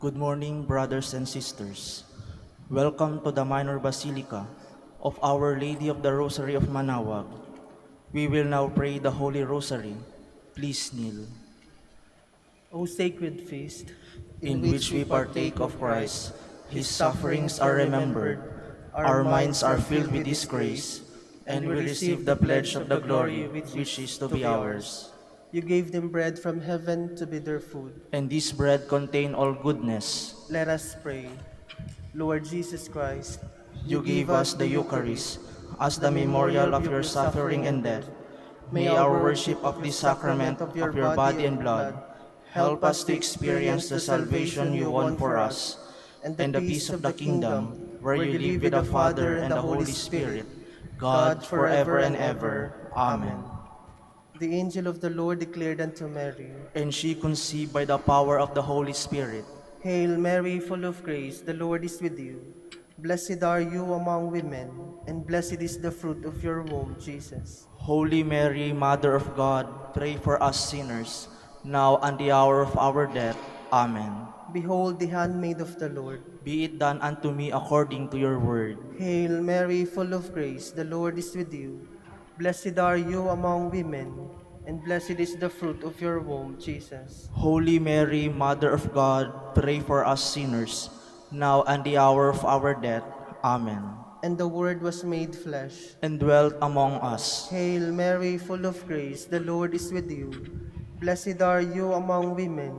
Good morning, brothers and sisters. Welcome to the Minor Basilica of Our Lady of the Rosary of Manaoag. We will now pray the Holy Rosary. Please kneel. O sacred feast, In which we partake of Christ, His sufferings are remembered, our minds are filled with His grace, and we receive the pledge of the glory which is to be ours. You gave them bread from heaven to be their food. And this bread contain all goodness. Let us pray. Lord Jesus Christ, You gave us the Eucharist as the memorial of your suffering and death. May our worship of this sacrament of your body and blood help us to experience the salvation you won for us and the peace of the kingdom where you live with the Father and the Holy Spirit, God forever and ever. Amen. The angel of the Lord declared unto Mary, And she conceived by the power of the Holy Spirit. Hail Mary, full of grace, the Lord is with you. Blessed are you among women, and blessed is the fruit of your womb, Jesus. Holy Mary, Mother of God, pray for us sinners, now and the hour of our death. Amen. Behold the handmaid of the Lord. Be it done unto me according to your word. Hail Mary, full of grace, the Lord is with you. Blessed are you among women, and blessed is the fruit of your womb, Jesus. Holy Mary, Mother of God, pray for us sinners, now and the hour of our death. Amen. And the Word was made flesh, And dwelt among us. Hail Mary, full of grace, the Lord is with you. Blessed are you among women,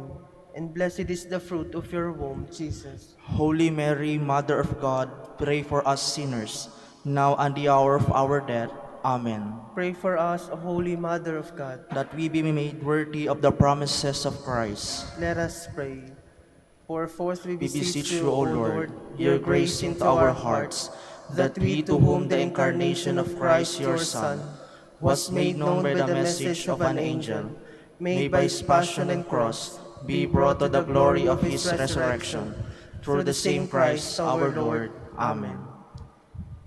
and blessed is the fruit of your womb, Jesus. Holy Mary, Mother of God, pray for us sinners, now and the hour of our death. Amen. Pray for us, O Holy Mother of God, that we be made worthy of the promises of Christ. Let us pray. Pour forth, we We beseech beseech you, you, O Lord, your grace into our hearts, that we, to whom the incarnation of Christ your Son was made known by the message of an angel, may by his passion and cross be brought to the glory of his resurrection. Through the same Christ our Lord. Amen.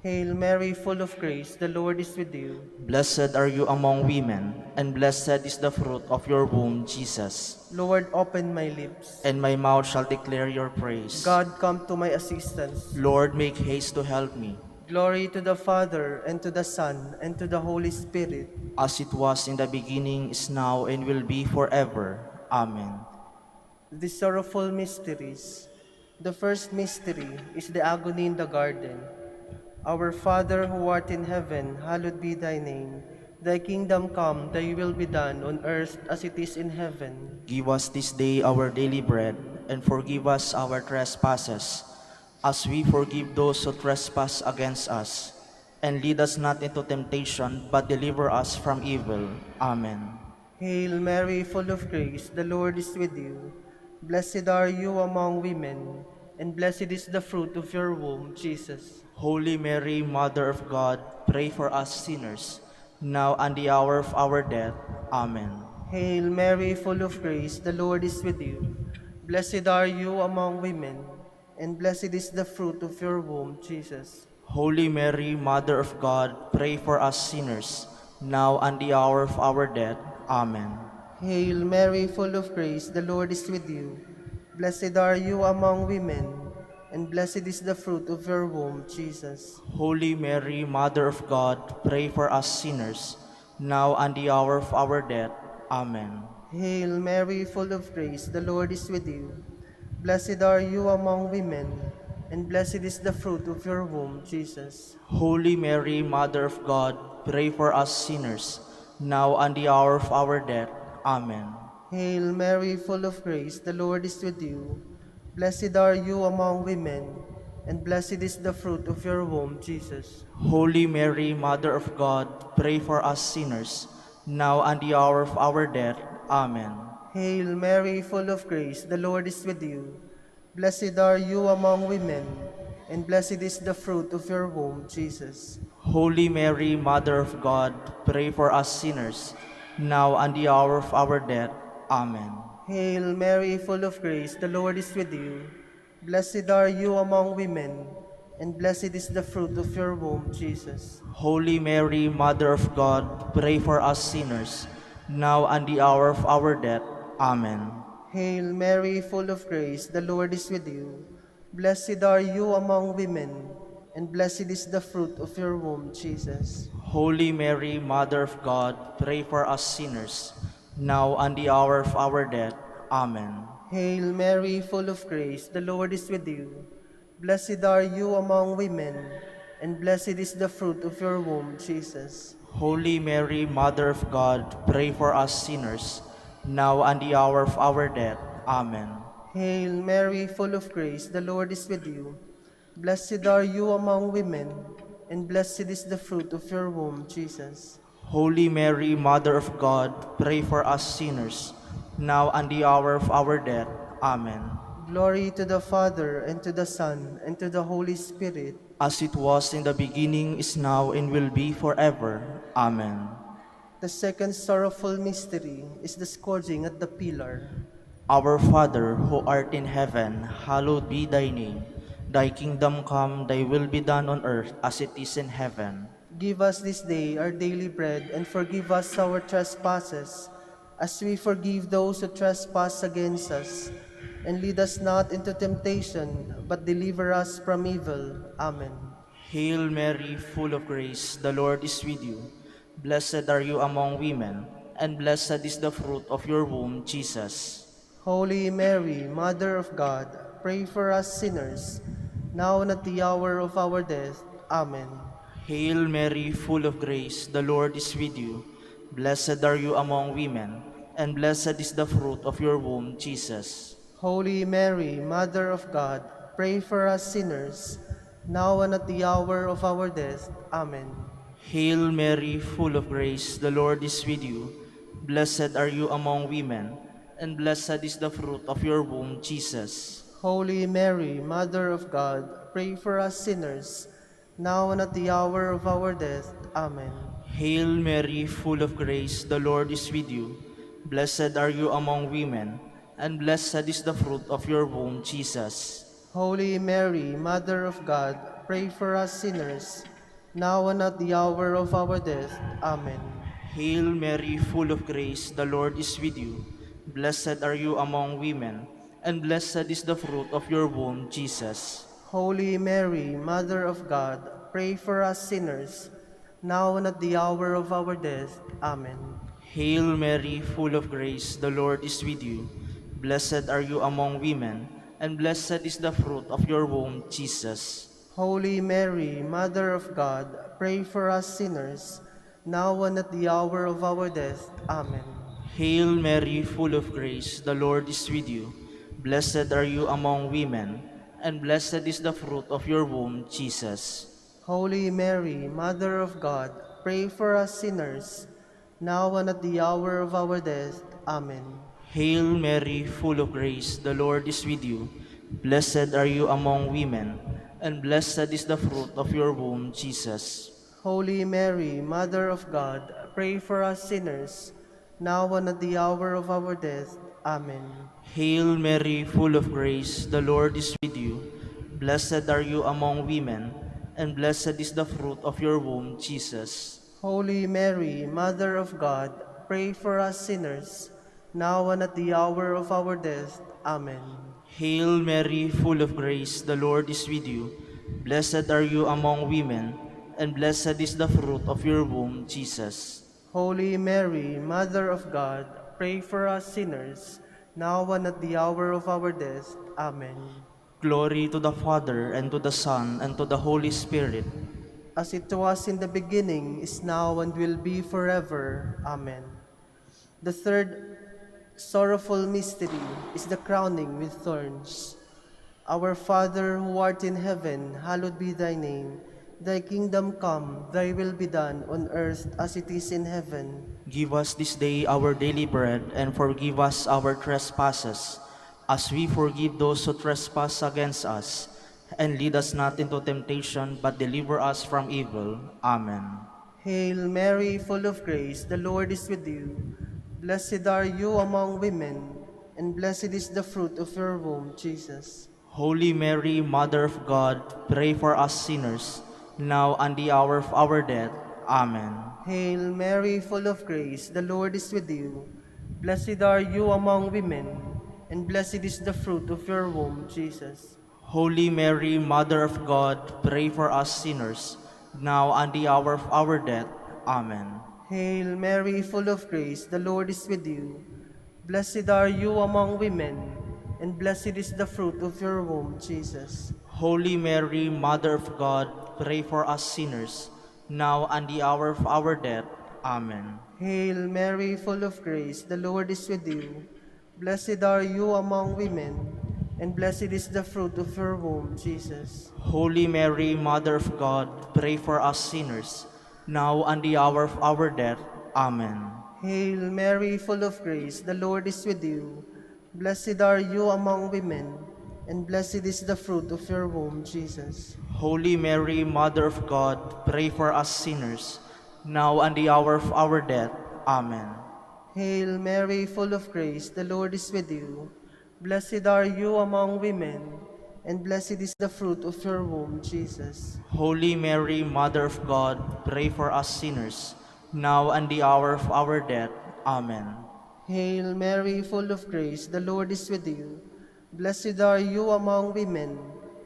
Hail Mary, full of grace, the Lord is with you. Blessed are you among women, and blessed is the fruit of your womb, Jesus. Lord, open my lips. And my mouth shall declare your praise. God, come to my assistance. Lord, make haste to help me. Glory to the Father, and to the Son, and to the Holy Spirit. As it was in the beginning, is now, and will be forever. Amen. The sorrowful mysteries. The first mystery is the agony in the garden. Our Father who art in heaven, hallowed be thy name. Thy kingdom come, thy will be done on earth as it is in heaven. Give us this day our daily bread, and forgive us our trespasses, as we forgive those who trespass against us. And lead us not into temptation, but deliver us from evil. Amen. Hail Mary, full of grace, the Lord is with you. Blessed are you among women, and blessed is the fruit of your womb, Jesus. Holy Mary, Mother of God, pray for us sinners, now and the hour of our death. Amen. Hail Mary, full of grace, the Lord is with you. Blessed are you among women, and blessed is the fruit of your womb, Jesus. Holy Mary, Mother of God, pray for us sinners, now and the hour of our death. Amen. Hail Mary, full of grace, the Lord is with you. Blessed are you among women, and blessed is the fruit of your womb, Jesus. Holy Mary, Mother of God, pray for us sinners, now and the hour of our death. Amen. Hail Mary, full of grace, the Lord is with you. Blessed are you among women, and blessed is the fruit of your womb, Jesus. Holy Mary, Mother of God, pray for us sinners, now and the hour of our death. Amen. Hail Mary, full of grace, the Lord is with you. Blessed are you among women, and blessed is the fruit of your womb, Jesus. Holy Mary, Mother of God, pray for us sinners, now and the hour of our death. Amen. Hail Mary, full of grace, the Lord is with you. Blessed are you among women, and blessed is the fruit of your womb, Jesus. Holy Mary, Mother of God, pray for us sinners, now and the hour of our death. Amen. Hail Mary, full of grace, the Lord is with you. Blessed are you among women, and blessed is the fruit of your womb, Jesus. Holy Mary, Mother of God, pray for us sinners, now and the hour of our death. Amen. Hail Mary, full of grace, the Lord is with you. Blessed are you among women, and blessed is the fruit of your womb, Jesus. Holy Mary, Mother of God, pray for us sinners, now and the hour of our death. Amen. Hail Mary, full of grace, the Lord is with you. Blessed are you among women, and blessed is the fruit of your womb, Jesus. Holy Mary, Mother of God, pray for us sinners, now and the hour of our death. Amen. Hail Mary, full of grace, the Lord is with you. Blessed are you among women, and blessed is the fruit of your womb, Jesus. Holy Mary, Mother of God, pray for us sinners, now and the hour of our death. Amen. Glory to the Father, and to the Son, and to the Holy Spirit. As it was in the beginning, is now, and will be forever. Amen. The second sorrowful mystery is the scourging at the pillar. Our Father, who art in heaven, hallowed be thy name. Thy kingdom come, thy will be done on earth as it is in heaven. Give us this day our daily bread, and forgive us our trespasses, as we forgive those who trespass against us. And lead us not into temptation, but deliver us from evil. Amen. Hail Mary, full of grace, the Lord is with you. Blessed are you among women, and blessed is the fruit of your womb, Jesus. Holy Mary, Mother of God, pray for us sinners, now and at the hour of our death. Amen. Hail Mary, full of grace, the Lord is with you. Blessed are you among women, and blessed is the fruit of your womb, Jesus. Holy Mary, Mother of God, pray for us sinners, now and at the hour of our death. Amen. Hail Mary, full of grace, the Lord is with you. Blessed are you among women, and blessed is the fruit of your womb, Jesus. Holy Mary, Mother of God, pray for us sinners, now and at the hour of our death. Amen. Hail Mary, full of grace, the Lord is with you. Blessed are you among women, and blessed is the fruit of your womb, Jesus. Holy Mary, Mother of God, pray for us sinners, now and at the hour of our death. Amen. Hail Mary, full of grace, the Lord is with you. Blessed are you among women, and blessed is the fruit of your womb, Jesus. Holy Mary, Mother of God, pray for us sinners, now and at the hour of our death. Amen. Hail Mary, full of grace, the Lord is with you. Blessed are you among women, and blessed is the fruit of your womb, Jesus. Holy Mary, Mother of God, pray for us sinners, now and at the hour of our death. Amen. Hail Mary, full of grace, the Lord is with you. Blessed are you among women, and blessed is the fruit of your womb, Jesus. Holy Mary, Mother of God, pray for us sinners, now and at the hour of our death. Amen. Hail Mary, full of grace, the Lord is with you. Blessed are you among women, and blessed is the fruit of your womb, Jesus. Holy Mary, Mother of God, pray for us sinners, now and at the hour of our death. Amen. Hail Mary, full of grace, the Lord is with you. Blessed are you among women, and blessed is the fruit of your womb, Jesus. Holy Mary, Mother of God, pray for us sinners, now and at the hour of our death. Amen. Hail Mary, full of grace, the Lord is with you. Blessed are you among women, and blessed is the fruit of your womb, Jesus. Holy Mary, Mother of God, pray for us sinners, now and at the hour of our death. Amen. Glory to the Father, and to the Son, and to the Holy Spirit. As it was in the beginning, is now, and will be forever. Amen. The third sorrowful mystery is the crowning with thorns. Our Father, who art in heaven, hallowed be thy name. Thy kingdom come, thy will be done on earth as it is in heaven. Give us this day our daily bread, and forgive us our trespasses, as we forgive those who trespass against us. And lead us not into temptation, but deliver us from evil. Amen. Hail Mary, full of grace, the Lord is with you. Blessed are you among women, and blessed is the fruit of your womb, Jesus. Holy Mary, Mother of God, pray for us sinners, now and the hour of our death. Amen. Hail Mary, full of grace, the Lord is with you. Blessed are you among women, and blessed is the fruit of your womb, Jesus. Holy Mary, Mother of God, pray for us sinners, now and the hour of our death. Amen. Hail Mary, full of grace, the Lord is with you. Blessed are you among women, and blessed is the fruit of your womb, Jesus. Holy Mary, Mother of God, pray for us sinners, now and the hour of our death. Amen. Hail Mary, full of grace, the Lord is with you. Blessed are you among women, and blessed is the fruit of your womb, Jesus. Holy Mary, Mother of God, pray for us sinners, now and the hour of our death. Amen. Hail Mary, full of grace, the Lord is with you. Blessed are you among women, and blessed is the fruit of your womb, Jesus. Holy Mary, Mother of God, pray for us sinners, now and the hour of our death. Amen. Hail Mary, full of grace, the Lord is with you. Blessed are you among women, and blessed is the fruit of your womb, Jesus. Holy Mary, Mother of God, pray for us sinners, now and the hour of our death. Amen. Hail Mary, full of grace, the Lord is with you. Blessed are you among women,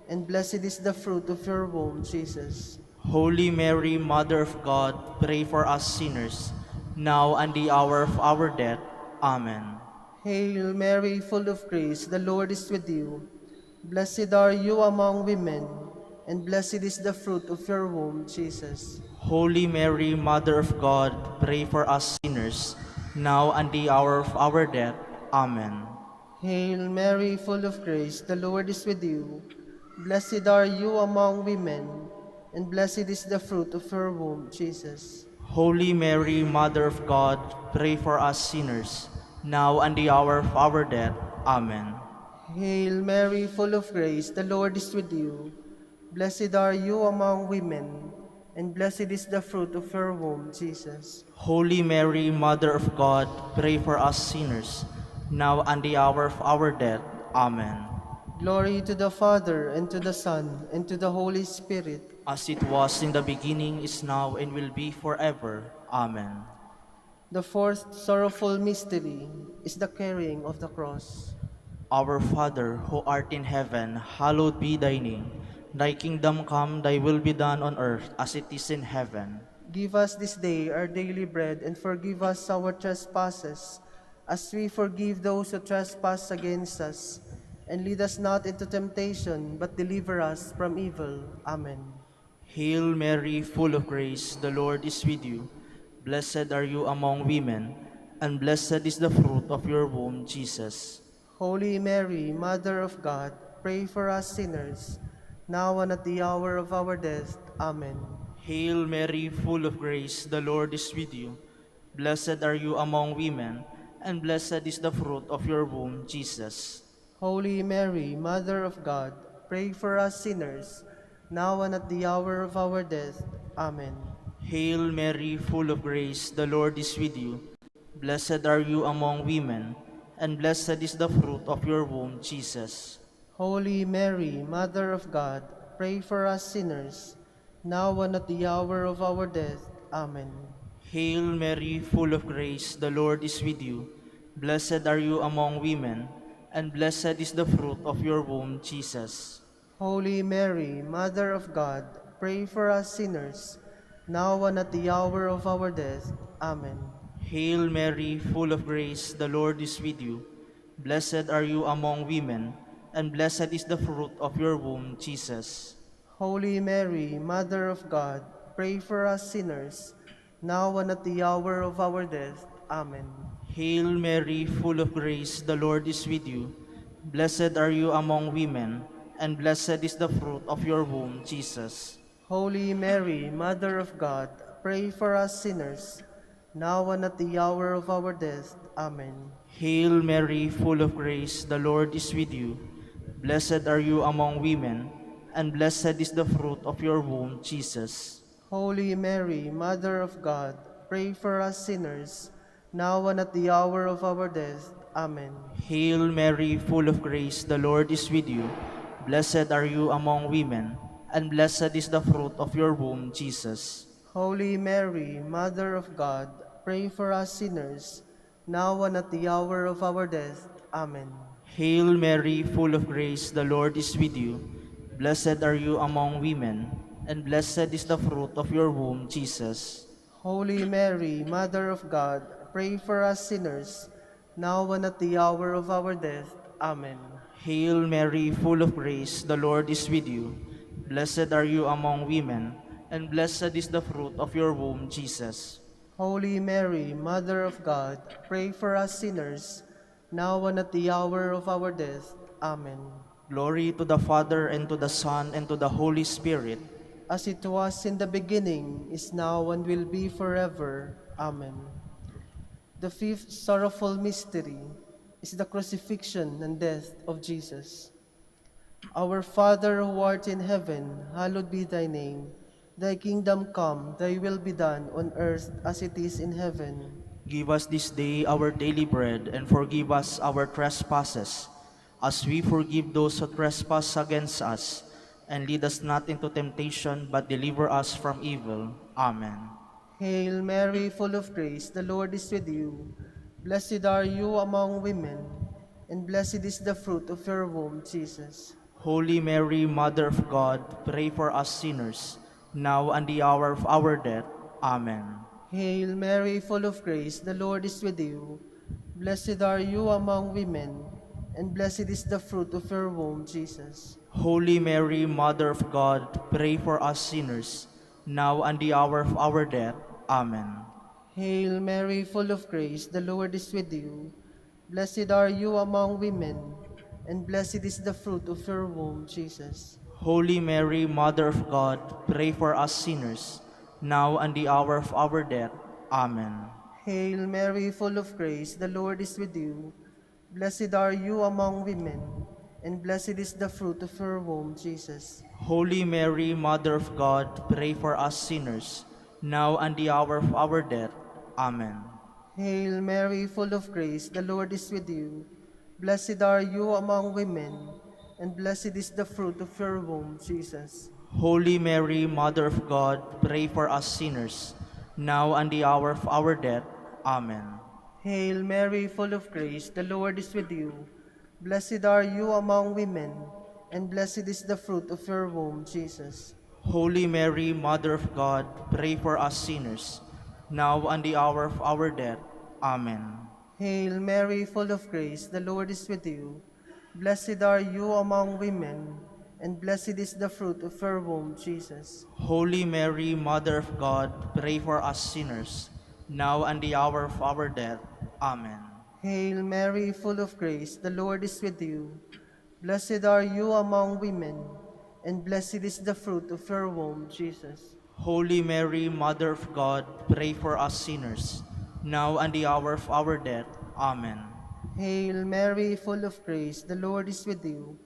and blessed is the fruit of your womb, Jesus. Holy Mary, Mother of God, pray for us sinners, now and the hour of our death. Amen. Hail Mary, full of grace, the Lord is with you. Blessed are you among women, and blessed is the fruit of your womb, Jesus. Holy Mary, Mother of God, pray for us sinners, now and the hour of our death. Amen. Hail Mary, full of grace, the Lord is with you. Blessed are you among women, and blessed is the fruit of your womb, Jesus. Holy Mary, Mother of God, pray for us sinners, now and the hour of our death. Amen. Hail Mary, full of grace, the Lord is with you. Blessed are you among women, and blessed is the fruit of your womb, Jesus. Holy Mary, Mother of God, pray for us sinners, now and the hour of our death. Amen. Glory to the Father, and to the Son, and to the Holy Spirit, As it was in the beginning, is now, and will be forever. Amen. The fourth sorrowful mystery is the carrying of the cross. Our Father, who art in heaven, hallowed be thy name. Thy kingdom come, thy will be done on earth as it is in heaven. Give us this day our daily bread, and forgive us our trespasses, as we forgive those who trespass against us. And lead us not into temptation, but deliver us from evil. Amen. Hail Mary, full of grace, the Lord is with you. Blessed are you among women, and blessed is the fruit of your womb, Jesus. Holy Mary, Mother of God, pray for us sinners, now and at the hour of our death. Amen. Hail Mary, full of grace, the Lord is with you. Blessed are you among women, and blessed is the fruit of your womb, Jesus. Holy Mary, Mother of God, pray for us sinners, now and at the hour of our death. Amen. Hail Mary, full of grace, the Lord is with you. Blessed are you among women, and blessed is the fruit of your womb, Jesus. Holy Mary, Mother of God, pray for us sinners, now and at the hour of our death. Amen. Hail Mary, full of grace, the Lord is with you. Blessed are you among women, and blessed is the fruit of your womb, Jesus. Holy Mary, Mother of God, pray for us sinners, now and at the hour of our death. Amen. Hail Mary, full of grace, the Lord is with you. Blessed are you among women, and blessed is the fruit of your womb, Jesus. Holy Mary, Mother of God, pray for us sinners, now and at the hour of our death. Amen. Hail Mary, full of grace, the Lord is with you. Blessed are you among women, and blessed is the fruit of your womb, Jesus. Holy Mary, Mother of God, pray for us sinners, now and at the hour of our death. Amen. Hail Mary, full of grace, the Lord is with you. Blessed are you among women, and blessed is the fruit of your womb, Jesus. Holy Mary, Mother of God, pray for us sinners, now and at the hour of our death. Amen. Hail Mary, full of grace, the Lord is with you. Blessed are you among women, and blessed is the fruit of your womb, Jesus. Holy Mary, Mother of God, pray for us sinners, now and at the hour of our death. Amen. Hail Mary, full of grace, the Lord is with you. Blessed are you among women, and blessed is the fruit of your womb, Jesus. Holy Mary, Mother of God, pray for us sinners, now and at the hour of our death. Amen. Hail Mary, full of grace, the Lord is with you. Blessed are you among women, and blessed is the fruit of your womb, Jesus. Holy Mary, Mother of God, pray for us sinners, now and at the hour of our death. Amen. Glory to the Father, and to the Son, and to the Holy Spirit. As it was in the beginning, is now, and will be forever. Amen. The fifth sorrowful mystery is the crucifixion and death of Jesus. Our Father who art in heaven, hallowed be thy name. Thy kingdom come, thy will be done on earth as it is in heaven. Give us this day our daily bread, and forgive us our trespasses, as we forgive those who trespass against us. And lead us not into temptation, but deliver us from evil. Amen. Hail Mary, full of grace, the Lord is with you. Blessed are you among women, and blessed is the fruit of your womb, Jesus. Holy Mary, Mother of God, pray for us sinners, now and the hour of our death. Amen. Hail Mary, full of grace, the Lord is with you. Blessed are you among women, and blessed is the fruit of your womb, Jesus. Holy Mary, Mother of God, pray for us sinners, now and the hour of our death. Amen. Hail Mary, full of grace, the Lord is with you. Blessed are you among women, and blessed is the fruit of your womb, Jesus. Holy Mary, Mother of God, pray for us sinners, now and the hour of our death. Amen. Hail Mary, full of grace, the Lord is with you. Blessed are you among women, and blessed is the fruit of your womb, Jesus. Holy Mary, Mother of God, pray for us sinners, now and the hour of our death. Amen. Hail Mary, full of grace, the Lord is with you. Blessed are you among women, and blessed is the fruit of your womb, Jesus. Holy Mary, Mother of God, pray for us sinners, now and the hour of our death. Amen. Hail Mary, full of grace, the Lord is with you. Blessed are you among women, and blessed is the fruit of your womb, Jesus. Holy Mary, Mother of God, pray for us sinners, now and the hour of our death. Amen. Hail Mary, full of grace, the Lord is with you. Blessed are you among women, and blessed is the fruit of your womb, Jesus. Holy Mary, Mother of God, pray for us sinners, now and the hour of our death. Amen. Hail Mary, full of grace, the Lord is with you. Blessed are you among women, and blessed is the fruit of your womb, Jesus. Holy Mary, Mother of God, pray for us sinners, now and the hour of our death. Amen. Hail Mary, full of grace, the Lord is with you.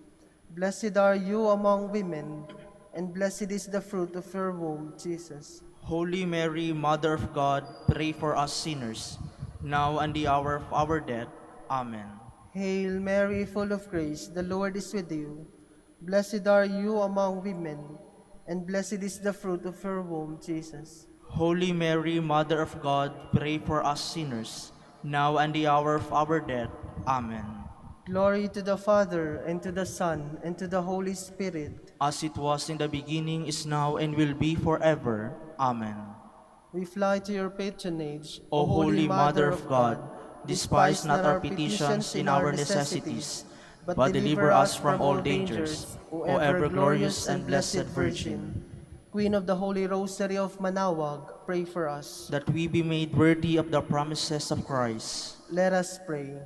Blessed are you among women, and blessed is the fruit of your womb, Jesus. Holy Mary, Mother of God, pray for us sinners, now and the hour of our death. Amen. Hail Mary, full of grace, the Lord is with you. Blessed are you among women, and blessed is the fruit of your womb, Jesus. Holy Mary, Mother of God, pray for us sinners, now and the hour of our death. Amen. Glory to the Father, and to the Son, and to the Holy Spirit. As it was in the beginning, is now, and will be forever. Amen. We fly to your patronage, O Holy Mother of God, despise not our petitions in our necessities, but deliver us from all dangers, O ever glorious and blessed Virgin. Queen of the Holy Rosary of Manaoag, pray for us. That we be made worthy of the promises of Christ. Let us pray.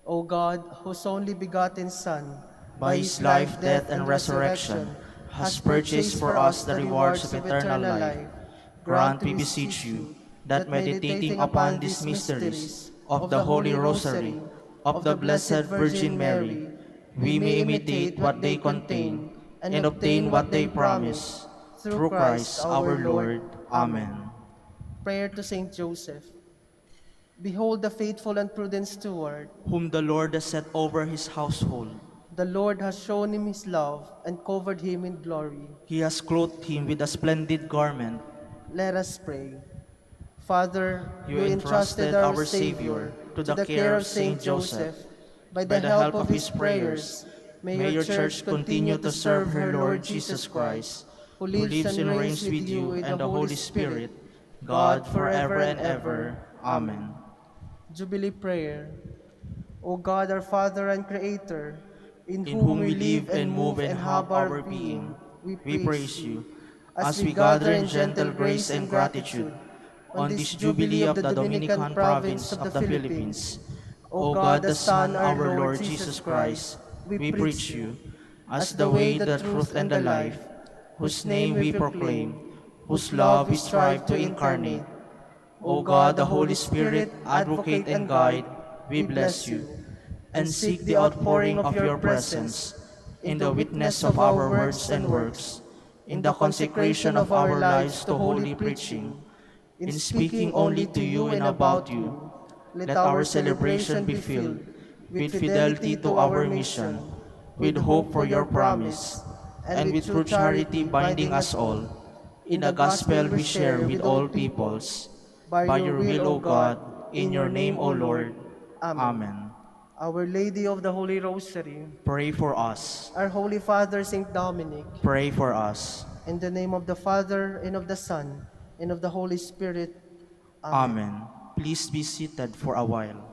O God, whose only begotten Son, By his life, death, and resurrection, has purchased for us the rewards of eternal life, grant, we beseech you, that meditating upon these mysteries of the Holy Rosary of the Blessed Virgin Mary, we may imitate what they contain and obtain what they promise. Through Christ our Lord. Amen. Prayer to Saint Joseph. Behold the faithful and prudent steward. Whom the Lord has set over his household. The Lord has shown him his love and covered him in glory. He has clothed him with a splendid garment. Let us pray. Father, You entrusted our Savior to the care of Saint Joseph. By the help of his prayers, may your church continue to serve her Lord Jesus Christ, who lives and reigns with you in the Holy Spirit, God forever and ever. Amen. Jubilee Prayer. O God, our Father and Creator, in whom we live and move and have our being, we praise you. As we gather in gentle grace and gratitude on this Jubilee of the Dominican Province of the Philippines, O God, the Son, our Lord Jesus Christ, we preach you as the way, the truth, and the life, whose name we proclaim, whose love we strive to incarnate. O God, the Holy Spirit, advocate and guide, we bless you, and seek the outpouring of your presence in the witness of our words and works, in the consecration of our lives to holy preaching, in speaking only to you and about you. Let our celebration be filled with fidelity to our mission, with hope for your promise, and with true charity binding us all, in the gospel we share with all peoples. By your will, O God, in your name, O Lord. Amen. Our Lady of the Holy Rosary, Pray for us. our Holy Father, Saint Dominic, Pray for us. in the name of the Father, and of the Son, and of the Holy Spirit. Amen. Please be seated for a while.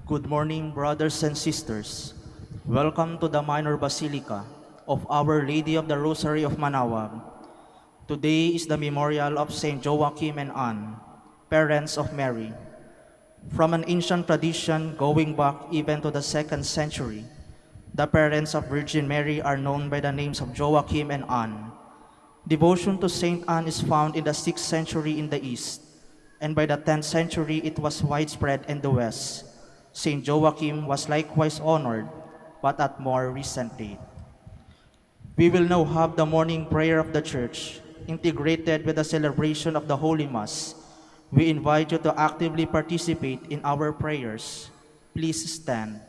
Good morning, brothers and sisters. Welcome to the Minor Basilica of Our Lady of the Rosary of Manaoag. Today is the memorial of Saint Joachim and Anne, parents of Mary. From an ancient tradition going back even to the 2nd century, the parents of Virgin Mary are known by the names of Joachim and Anne. Devotion to Saint Anne is found in the 6th century in the East, and by the 10th century it was widespread in the West. Saint Joachim was likewise honored, but at more recent date. We will now have the morning prayer of the Church, integrated with the celebration of the Holy Mass. We invite you to actively participate in our prayers. Please stand.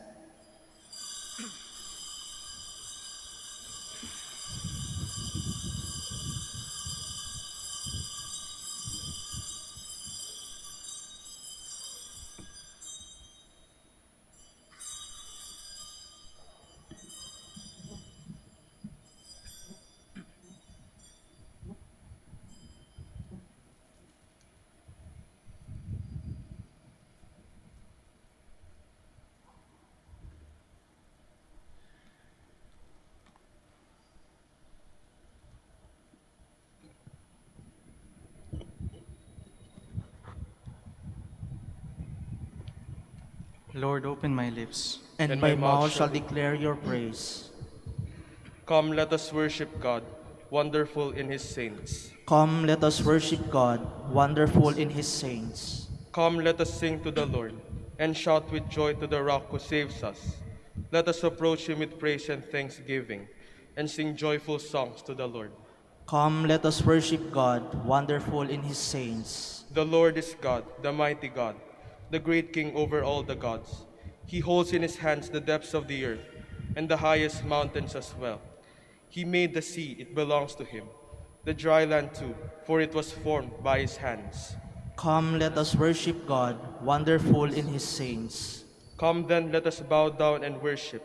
Lord, open my lips. And my mouth shall declare your praise. Come, let us worship God, wonderful in his saints. Come, let us worship God, wonderful in his saints. Come, let us sing to the Lord, and shout with joy to the rock who saves us. Let us approach him with praise and thanksgiving, and sing joyful songs to the Lord. Come, let us worship God, wonderful in his saints. The Lord is God, the mighty God, the great King over all the gods. He holds in his hands the depths of the earth, and the highest mountains as well. He made the sea, it belongs to him, the dry land too, for it was formed by his hands. Come, let us worship God, wonderful in his saints. Come then, let us bow down and worship,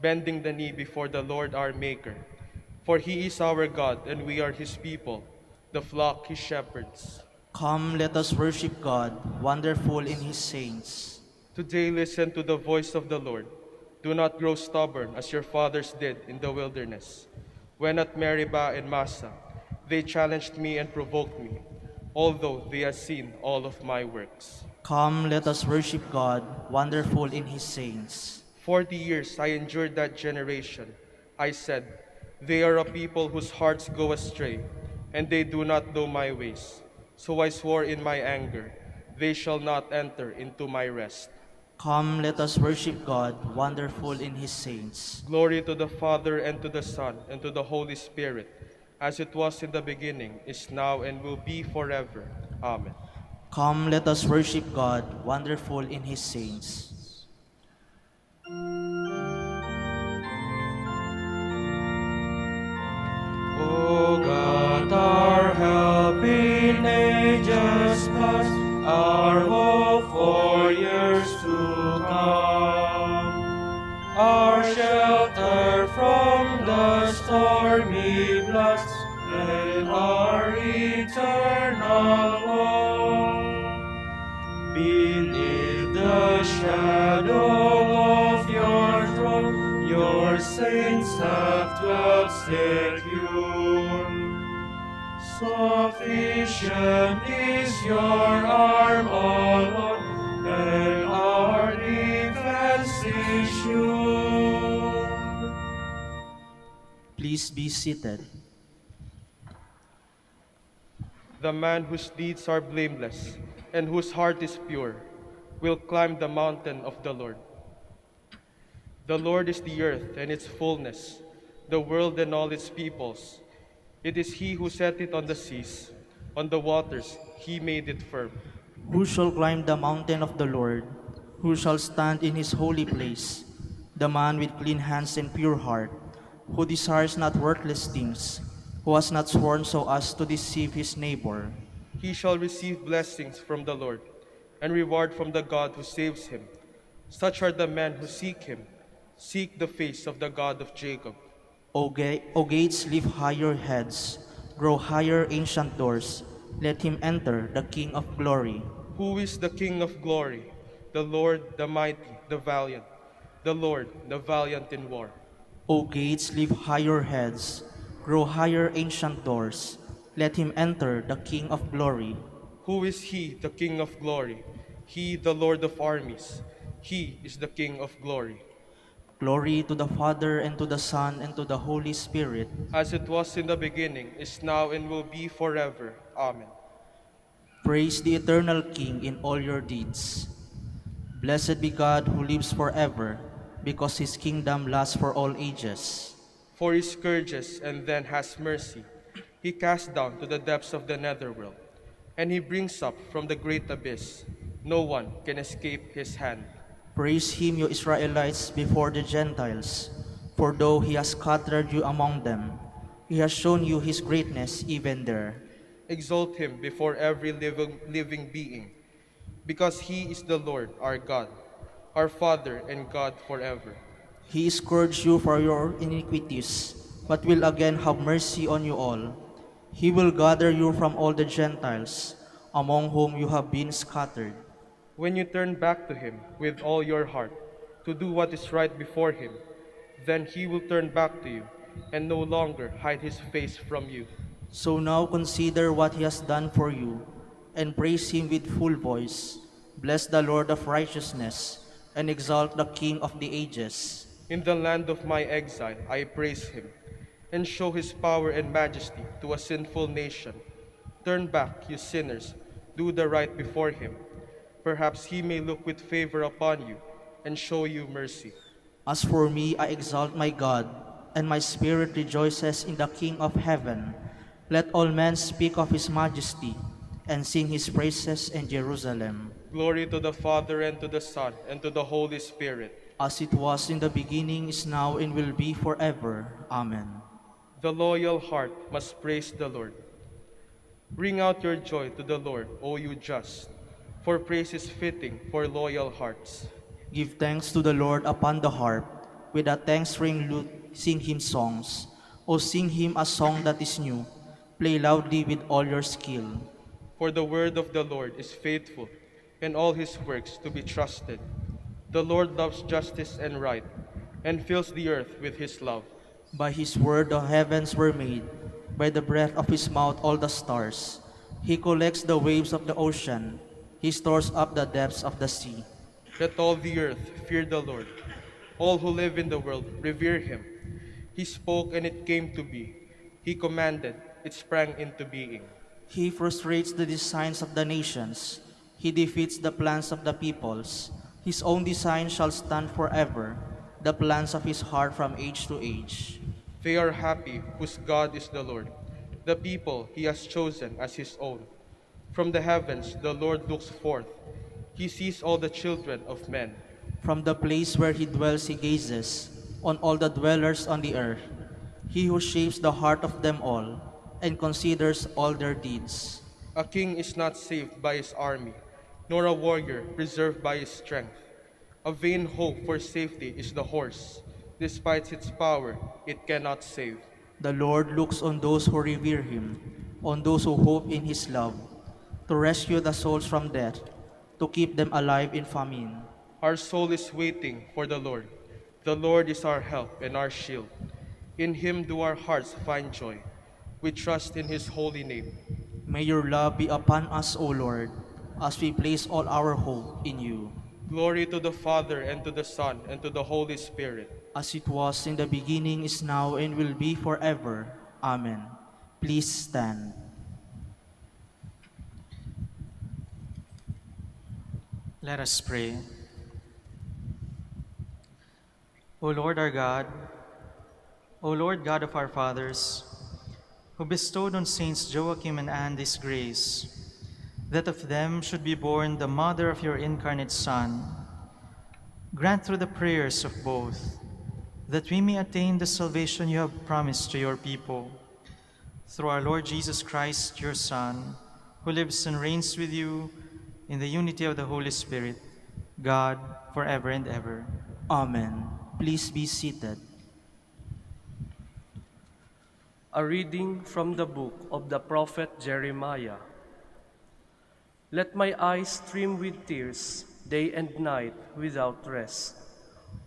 bending the knee before the Lord our Maker. For he is our God, and we are his people, the flock he shepherds. Come, let us worship God, wonderful in his saints. Today listen to the voice of the Lord. Do not grow stubborn as your fathers did in the wilderness. When at Meribah and Massa, they challenged me and provoked me, although they had seen all of my works. Come, let us worship God, wonderful in his saints. 40 years I endured that generation. I said, they are a people whose hearts go astray, and they do not know my ways. So I swore in my anger, they shall not enter into my rest. Come, let us worship God, wonderful in his saints. Glory to the Father, and to the Son, and to the Holy Spirit, as it was in the beginning, is now, and will be forever. Amen. Come, let us worship God, wonderful in his saints. O God, our help in ages past, our hope for years to come, our shelter from the stormy blasts, and our eternal home. Beneath the shadow of your throne, your saints have dwelt secure. Sufficient is your arm, O Lord, and our defense is sure. Please be seated. The man whose deeds are blameless and whose heart is pure will climb the mountain of the Lord. The Lord is the earth and its fullness, the world and all its peoples. It is he who set it on the seas, on the waters he made it firm. Who shall climb the mountain of the Lord? Who shall stand in his holy place? The man with clean hands and pure heart, who desires not worthless things, who has not sworn so as to deceive his neighbor. He shall receive blessings from the Lord, and reward from the God who saves him. Such are the men who seek him, seek the face of the God of Jacob. O gates, lift higher heads, grow higher ancient doors. Let him enter, the King of glory. Who is the King of glory? The Lord, the mighty, the valiant, the Lord, the valiant in war. O gates, lift higher heads, grow higher ancient doors. Let him enter, the King of glory. Who is he, the King of glory? He, the Lord of armies. He is the King of glory. Glory to the Father, and to the Son, and to the Holy Spirit. As it was in the beginning, is now, and will be forever. Amen. Praise the eternal King in all your deeds. Blessed be God who lives forever, because his kingdom lasts for all ages. For he scourges and then has mercy. He casts down to the depths of the netherworld, and he brings up from the great abyss. No one can escape his hand. Praise him, you Israelites, before the Gentiles. For though he has scattered you among them, he has shown you his greatness even there. Exalt him before every living being, because he is the Lord our God, our Father and God forever. He scourged you for your iniquities, but will again have mercy on you all. He will gather you from all the Gentiles, among whom you have been scattered. When you turn back to him with all your heart, to do what is right before him, then he will turn back to you, and no longer hide his face from you. So now consider what he has done for you, and praise him with full voice. Bless the Lord of righteousness, and exalt the King of the ages. In the land of my exile I praise him, and show his power and majesty to a sinful nation. Turn back, you sinners, do the right before him. Perhaps he may look with favor upon you, and show you mercy. As for me, I exalt my God, and my spirit rejoices in the King of heaven. Let all men speak of his majesty, and sing his praises in Jerusalem. Glory to the Father, and to the Son, and to the Holy Spirit. As it was in the beginning, is now, and will be forever. Amen. The loyal heart must praise the Lord. Bring out your joy to the Lord, O you just, for praise is fitting for loyal hearts. Give thanks to the Lord upon the harp. With a thanks-ring lute, sing him songs. O sing him a song that is new. Play loudly with all your skill. For the word of the Lord is faithful, and all his works to be trusted. The Lord loves justice and right, and fills the earth with his love. By his word the heavens were made. By the breath of his mouth all the stars. He collects the waves of the ocean. He stores up the depths of the sea. Let all the earth fear the Lord. All who live in the world revere him. He spoke and it came to be. He commanded, it sprang into being. He frustrates the designs of the nations. He defeats the plans of the peoples. His own design shall stand forever, the plans of his heart from age to age. They are happy whose God is the Lord, the people he has chosen as his own. From the heavens the Lord looks forth. He sees all the children of men. From the place where he dwells he gazes on all the dwellers on the earth. He who shapes the heart of them all and considers all their deeds. A king is not saved by his army, nor a warrior preserved by his strength. A vain hope for safety is the horse. Despite its power, it cannot save. The Lord looks on those who revere him, on those who hope in his love, to rescue the souls from death, to keep them alive in famine. Our soul is waiting for the Lord. The Lord is our help and our shield. In him do our hearts find joy. We trust in his holy name. May your love be upon us, O Lord, as we place all our hope in you. Glory to the Father, and to the Son, and to the Holy Spirit. As it was in the beginning, is now, and will be forever. Amen. Please stand. Let us pray. O Lord our God, O Lord God of our fathers, who bestowed on Saints Joachim and Anne this grace, that of them should be born the mother of your incarnate Son, grant through the prayers of both that we may attain the salvation you have promised to your people. Through our Lord Jesus Christ, your Son, who lives and reigns with you in the unity of the Holy Spirit, God, forever and ever. Amen. Please be seated. A reading from the book of the prophet Jeremiah. Let my eyes stream with tears day and night without rest,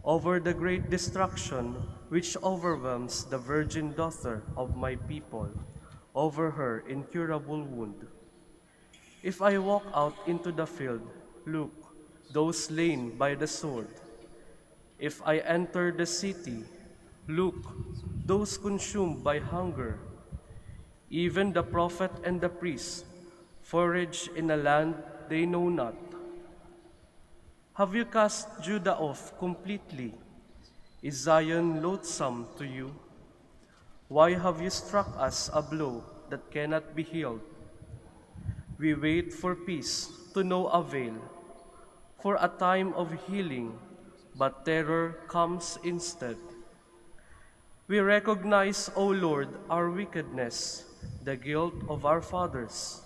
over the great destruction which overwhelms the virgin daughter of my people, over her incurable wound. If I walk out into the field, look, those slain by the sword. If I enter the city, look, those consumed by hunger. Even the prophet and the priest forage in a land they know not. Have you cast Judah off completely? Is Zion loathsome to you? Why have you struck us a blow that cannot be healed? We wait for peace to no avail, for a time of healing, but terror comes instead. We recognize, O Lord, our wickedness, the guilt of our fathers,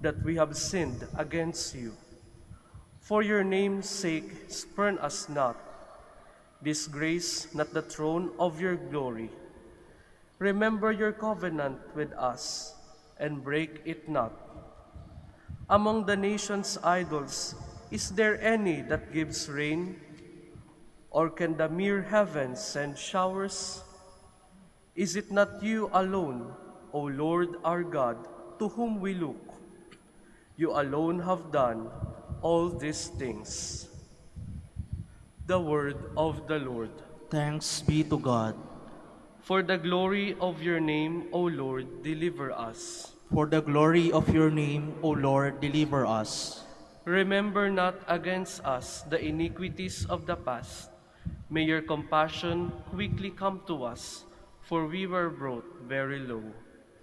that we have sinned against you. For your name's sake, spurn us not. Disgrace not the throne of your glory. Remember your covenant with us, and break it not. Among the nations' idols, is there any that gives rain? Or can the mere heavens send showers? Is it not you alone, O Lord our God, to whom we look? You alone have done all these things. The word of the Lord. Thanks be to God. For the glory of your name, O Lord, deliver us. For the glory of your name, O Lord, deliver us. Remember not against us the iniquities of the past. May your compassion quickly come to us, for we were brought very low.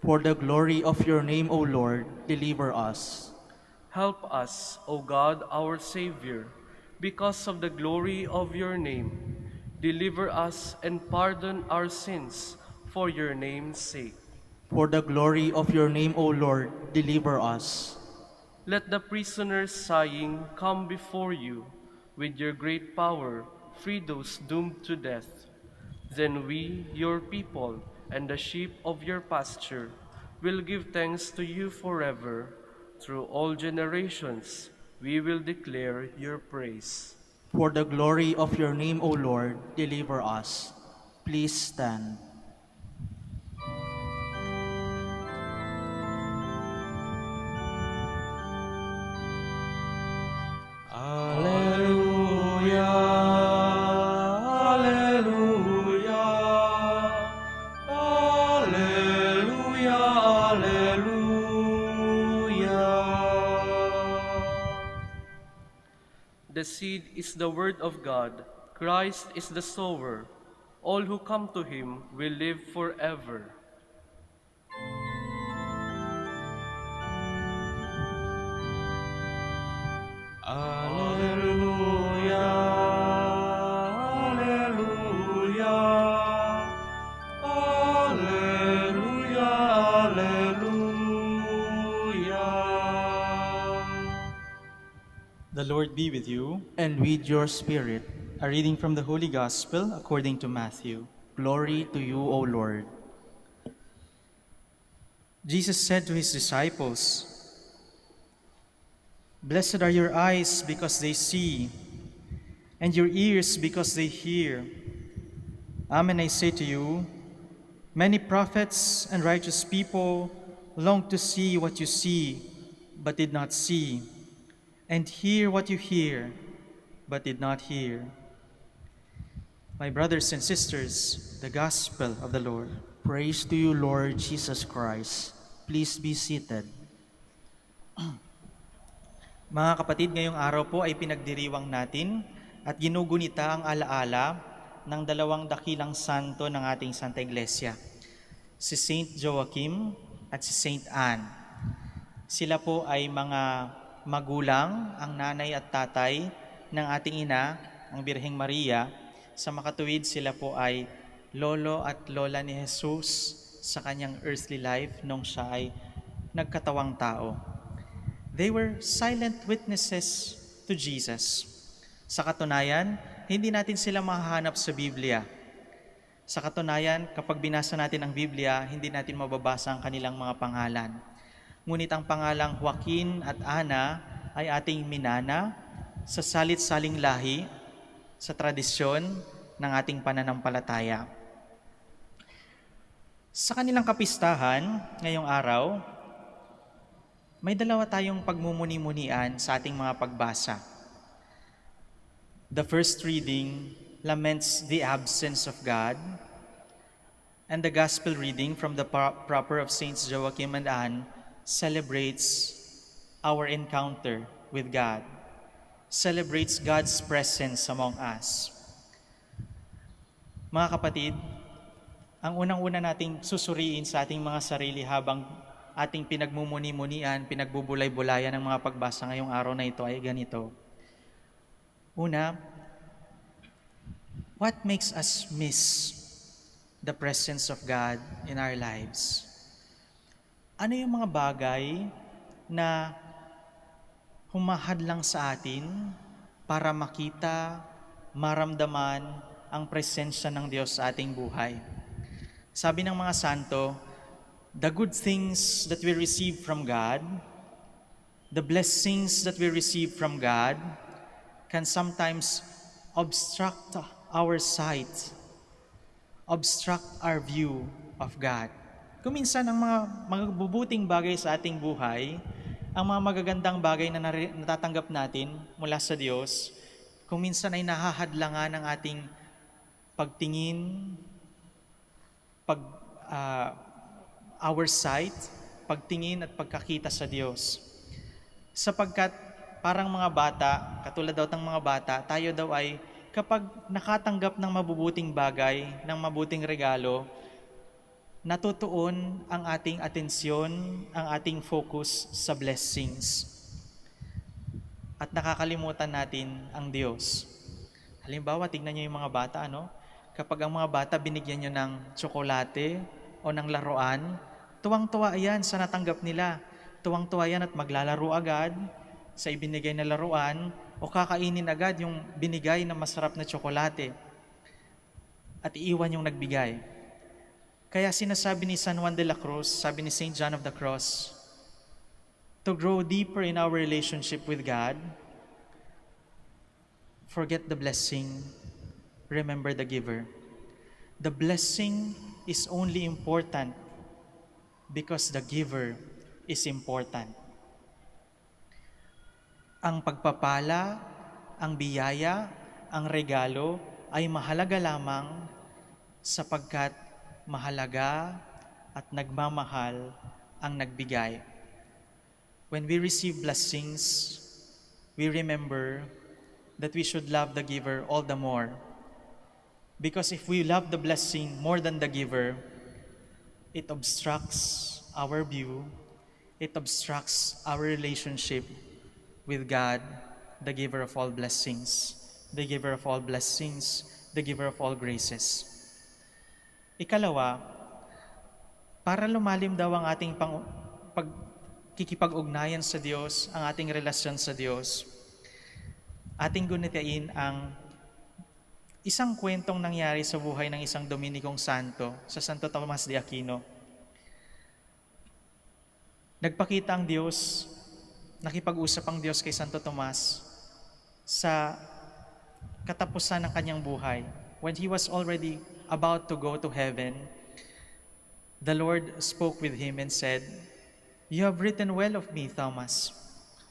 For the glory of your name, O Lord, deliver us. Help us, O God, our Savior, because of the glory of your name. Deliver us and pardon our sins for your name's sake. For the glory of your name, O Lord, deliver us. Let the prisoners sighing come before you. With your great power, free those doomed to death. Then we, your people, and the sheep of your pasture, will give thanks to you forever. Through all generations, we will declare your praise. For the glory of your name, O Lord, deliver us. Please stand. Alleluia, alleluia, alleluia, alleluia. The seed is the word of God. Christ is the sower. All who come to him will live forever. Alleluia, alleluia, alleluia, alleluia. The Lord be with you. And with your spirit, A reading from the Holy Gospel according to Matthew. glory to you, O Lord. Jesus said to his disciples, "Blessed are your eyes because they see, and your ears because they hear. Amen, I say to you, many prophets and righteous people longed to see what you see, but did not see, and hear what you hear, but did not hear." My brothers and sisters, the Gospel of the Lord. Praise to you, Lord Jesus Christ. Please be seated. Mga kapatid, ngayong araw po ay pinagdiriwang natin at ginugunita ang alaala ng dalawang dakilang santo ng ating Santa Iglesia, si Saint Joachim at si Saint Anne. Sila po ay mga magulang, ang nanay at tatay ng ating ina, ang Birheng Maria. Sa makatuwid, sila po ay lolo at lola ni Jesus sa kanyang earthly life nung siya ay nagkatawang tao. They were silent witnesses to Jesus. Sa katunayan, hindi natin sila mahahanap sa Biblia. Sa katunayan, kapag binasa natin ang Biblia, hindi natin mababasa ang kanilang mga pangalan. Ngunit ang pangalang Joaquin at Ana ay ating minana sa salit-saling lahi, sa tradisyon ng ating pananampalataya. Sa kanilang kapistahan, ngayong araw, may dalawa tayong pagmumuni-munian sa ating mga pagbasa. The first reading laments the absence of God, and the gospel reading from the proper of Saints Joachim and Anne celebrates our encounter with God, celebrates God's presence among us. Mga kapatid, ang unang-una nating susuriin sa ating mga sarili habang ating pinagmumuni-munian, pinagbubulay-bulayan ng mga pagbasa ngayong araw na ito ay ganito. Una, what makes us miss the presence of God in our lives? Ano yung mga bagay na humahadlang sa atin para makita, maramdaman ang presensya ng Diyos sa ating buhay? Sabi ng mga santo, the good things that we receive from God, the blessings that we receive from God, can sometimes obstruct our sight, obstruct our view of God. Kuminsan ang mga mabubuting bagay sa ating buhay, ang mga magagandang bagay na natatanggap natin mula sa Diyos, kuminsan ay nahahadlangan ng ating pagtingin, our sight, pagtingin at pagkakita sa Diyos. Sapagkat parang mga bata, katulad daw ng mga bata, tayo daw ay kapag nakatanggap ng mabubuting bagay, ng mabuting regalo, natutuon ang ating atensyon, ang ating focus sa blessings. At nakakalimutan natin ang Diyos. Halimbawa, tignan niyo yung mga bata, Kapag ang mga bata binigyan niyo ng tsokolate o ng laruan, tuwang-tuwa yan sa natanggap nila. tuwang-tuwa yan at maglalaro agad sa ibinigay na laruan o kakainin agad yung binigay na masarap na tsokolate at iiwan yung nagbigay. Kaya sinasabi ni San Juan de la Cruz, sabi ni Saint John of the Cross, to grow deeper in our relationship with God, forget the blessing, remember the giver. The blessing is only important because the giver is important. Ang pagpapala, ang biyaya, ang regalo ay mahalaga lamang sapagkat mahalaga at nagmamahal ang nagbigay. When we receive blessings, we remember that we should love the giver all the more. Because if we love the blessing more than the giver, it obstructs our view, it obstructs our relationship with God, the giver of all blessings, the giver of all blessings, the giver of all graces. Ikalawa, para lumalim daw ang ating pagkikipag-ugnayan sa Diyos, ang ating relasyon sa Diyos, ating gunitain ang isang kwentong nangyari sa buhay ng isang Dominikong Santo, sa Santo Tomas de Aquino. Nagpakita ang Diyos, nakipag-usap ang Diyos kay Santo Tomas sa katapusan ng kanyang buhay. When he was already about to go to heaven, the Lord spoke with him and said, "You have written well of me, Thomas.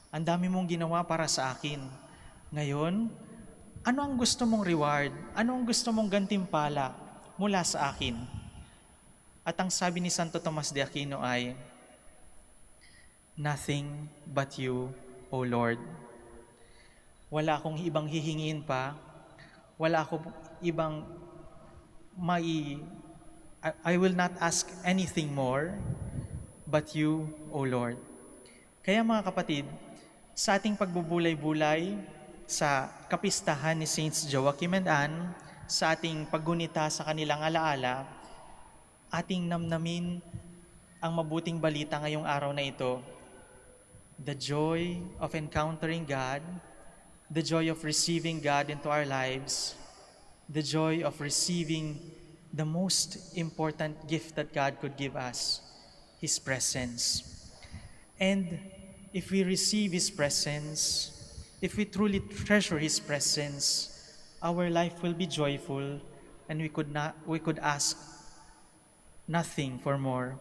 Ang dami mong ginawa para sa akin. Ngayon, ano ang gusto mong reward? Ano ang gusto mong gantimpala mula sa akin?" At ang sabi ni Santo Tomas de Aquino ay, "Nothing but you, O Lord." Wala akong ibang hihingin pa. Wala akong ibang I will not ask anything more but you, O Lord. Kaya mga kapatid, sa ating pagbubulay-bulay sa kapistahan ni Saints Joachim and Anne, sa ating paggunita sa kanilang alaala, ating namnamin ang mabuting balita ngayong araw na ito. The joy of encountering God, the joy of receiving God into our lives, the joy of receiving the most important gift that God could give us, His presence. And if we receive His presence, if we truly treasure His presence, our life will be joyful and we could ask nothing for more.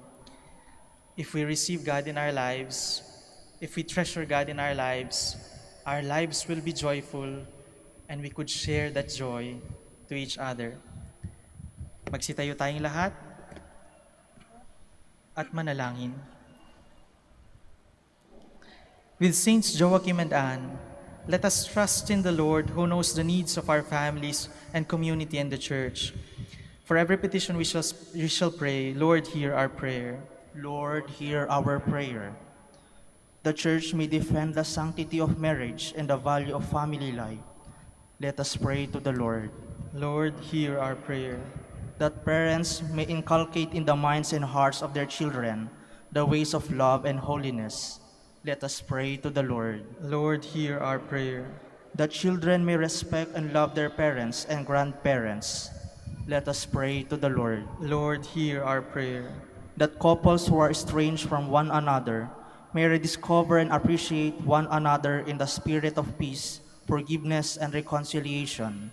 If we receive God in our lives, if we treasure God in our lives will be joyful and we could share that joy to each other. Magsitayo tayong lahat at manalangin. With Saints Joachim and Anne, let us trust in the Lord who knows the needs of our families and community and the church. For every petition we shall pray, Lord, hear our prayer. Lord, hear our prayer. The Church may defend the sanctity of marriage and the value of family life. Let us pray to the Lord. Lord, hear our prayer. That parents may inculcate in the minds and hearts of their children the ways of love and holiness. Let us pray to the Lord. Lord, hear our prayer. That children may respect and love their parents and grandparents. Let us pray to the Lord. Lord, hear our prayer. That couples who are estranged from one another may rediscover and appreciate one another in the spirit of peace, forgiveness, and reconciliation.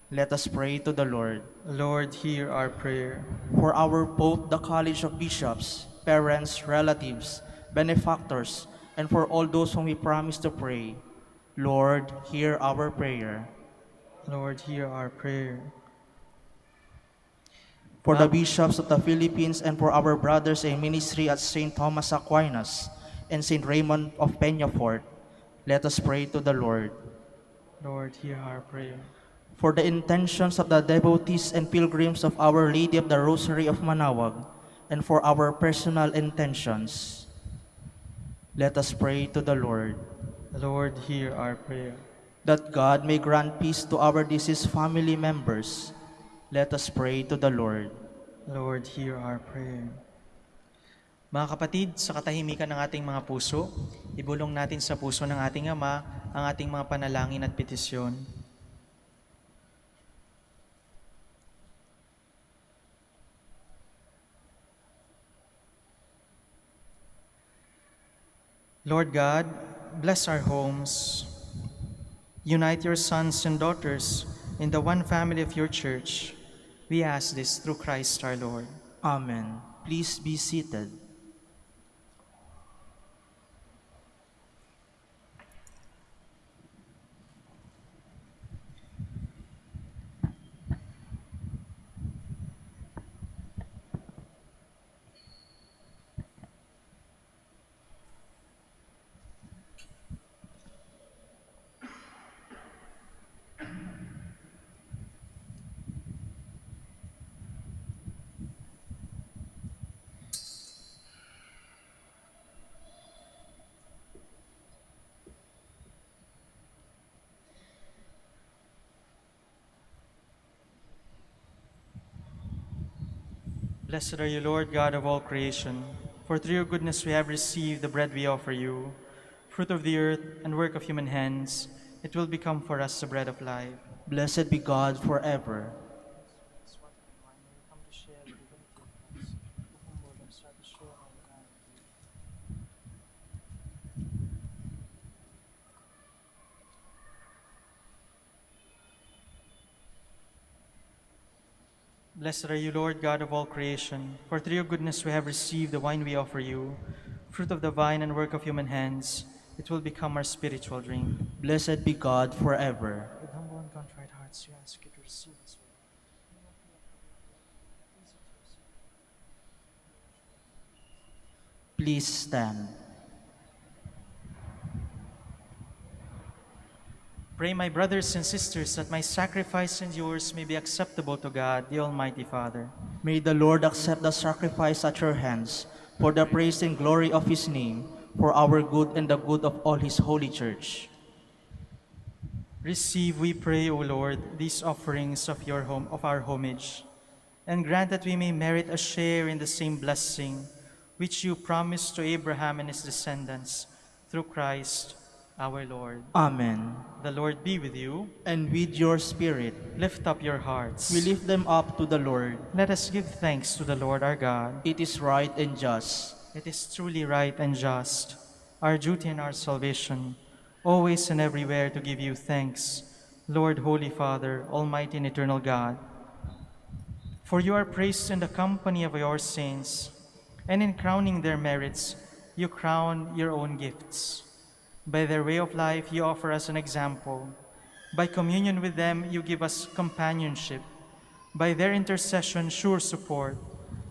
Let us pray to the Lord. Lord, hear our prayer. For our Pope, the College of Bishops, parents, relatives, benefactors, and for all those whom we promise to pray, Lord, hear our prayer. Lord, hear our prayer. For the bishops of the Philippines and for our brothers in ministry at St. Thomas Aquinas and St. Raymond of Peñafort, let us pray to the Lord. Lord, hear our prayer. For the intentions of the devotees and pilgrims of Our Lady of the Rosary of Manaoag, and for our personal intentions, let us pray to the Lord. Lord, hear our prayer. That God may grant peace to our deceased family members, let us pray to the Lord. Lord, hear our prayer. Mga kapatid, sa katahimikan ng ating mga puso, ibulong natin sa puso ng ating Ama ang ating mga panalangin at petisyon. Lord God, bless our homes. Unite your sons and daughters in the one family of your church. We ask this through Christ our Lord. Amen. Please be seated. Blessed are you, Lord God of all creation, for through your goodness we have received the bread we offer you, fruit of the earth and work of human hands. It will become for us the bread of life. Blessed be God forever. Blessed are you, Lord God of all creation, for through your goodness we have received the wine we offer you, fruit of the vine and work of human hands. It will become our spiritual drink. Blessed be God forever. With humble and contrite hearts, we ask you to receive us. Please stand. Pray, my brothers and sisters, that my sacrifice and yours may be acceptable to God, the Almighty Father. May the Lord accept the sacrifice at your hands for the praise and glory of his name, for our good and the good of all his holy church. Receive, we pray, O Lord, these offerings of our homage, and grant that we may merit a share in the same blessing which you promised to Abraham and his descendants, through Christ our Lord. Amen. The Lord be with you. And with your spirit, Lift up your hearts. we lift them up to the Lord. Let us give thanks to the Lord our God. It is right and just. It is truly right and just, our duty and our salvation, always and everywhere to give you thanks, Lord, Holy Father, Almighty and eternal God. For you are praised in the company of your saints, and in crowning their merits, you crown your own gifts. By their way of life, you offer us an example. By communion with them, you give us companionship. By their intercession, sure support,